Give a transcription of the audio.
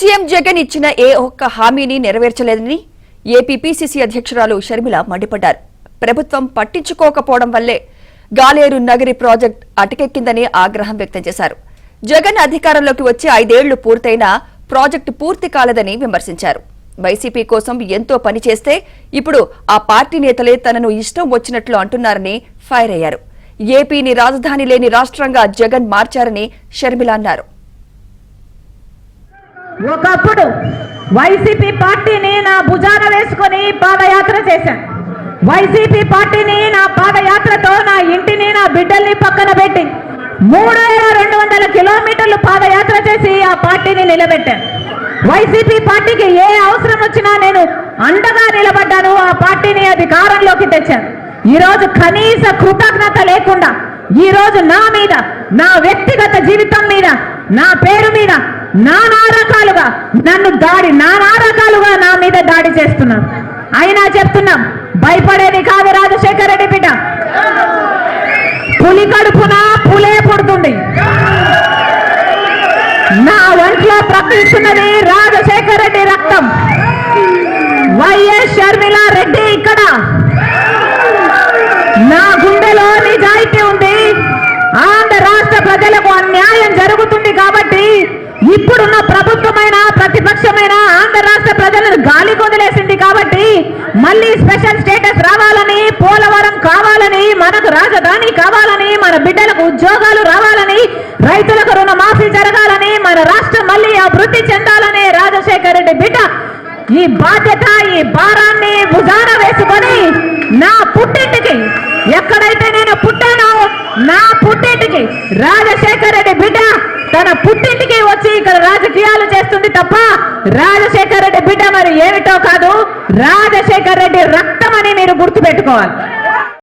CM Jagan ఇచ్చిన ఏ ఒక్క హామీని నెరవేర్చలేదని ఏపీ పీసీసీ అధ్యక్షురాలు షర్మిల మండిపడ్డారు. ప్రభుత్వం పట్టించుకోకపోవడం వల్లే గాలేరు నగరి ప్రాజెక్టు అటకెక్కిందని ఆగ్రహం వ్యక్తం చేశారు. జగన్ అధికారంలోకి వచ్చి 5 ఏళ్లు పూర్తయినా ప్రాజెక్టు పూర్తి కాలేదని విమర్శించారు. వైసీపీ కోసం ఎంతో పనిచేస్తే ఇప్పుడు ఆ పార్టీ నేతలే తనను ఇష్టం వచ్చినట్లు అంటున్నారని ఫైర్ అయ్యారు. ఏపీని రాజధాని లేని రాష్ట్రంగా జగన్ మార్చారని షర్మిల అన్నారు. ఒకప్పుడు వైసీపీ పార్టీని నా భుజాన వేసుకొని పాదయాత్ర చేశాను. వైసీపీ పార్టీని నా పాదయాత్రతో నా ఇంటిని నా బిడ్డల్ని పక్కన పెట్టి 3200 కిలోమీటర్లు పాదయాత్ర చేసి ఆ పార్టీని నిలబెట్టాను. వైసీపీ పార్టీకి ఏ అవసరం వచ్చినా నేను అండగా నిలబడ్డాను. ఆ పార్టీని అధికారంలోకి తెచ్చాను. ఈరోజు కనీస కృతజ్ఞత లేకుండా ఈరోజు నా మీద, నా వ్యక్తిగత జీవితం మీద, నా పేరు మీద నానా రకాలుగా నా మీద దాడి చేస్తున్నారు. అయినా చెప్తున్నాం, భయపడేది కాదు రాజశేఖర రెడ్డి బిడ్డ. పులి కడుపున పులే పుడుతుంది. నా ఒంట్లో ప్రకటిస్తున్నది రాజశేఖర రెడ్డి రక్తం. వైఎస్ షర్మిల రెడ్డి ఇక్కడ. నా గుండెలో నిజాయితీ ఉంది. ఆంధ్ర రాష్ట్ర ప్రజలకు అన్యాయం జరుగుతుంది కాబట్టి ఇప్పుడున్న ప్రభుత్వమైన ప్రతిపక్షమైన ఆంధ్ర రాష్ట్ర ప్రజలను గాలి కొదిలేసింది కాబట్టి మళ్ళీ స్పెషల్ స్టేటస్ రావాలని, పోలవరం కావాలని, మనకు రాజధాని కావాలని, మన బిడ్డలకు ఉద్యోగాలు రావాలని, రైతులకు రుణమాఫీ జరగాలని, మన రాష్ట్రం మళ్ళీ అభివృద్ధి చెందాలని రాజశేఖర రెడ్డి బిడ్డ ఈ బాధ్యత, ఈ భారాన్ని భుజాన వేసుకొని నా పుట్టింటికి, ఎక్కడైతే నేను పుట్టానో నా పుట్టింటికి రాజశేఖర రెడ్డి బిడ్డ తన పుట్టింటికి వచ్చి ఇక్కడ రాజకీయాలు చేస్తుంది తప్ప రాజశేఖర రెడ్డి బిడ్డ మరి ఏమిటో కాదు, రాజశేఖర రెడ్డి రక్తం అని మీరు గుర్తుపెట్టుకోవాలి.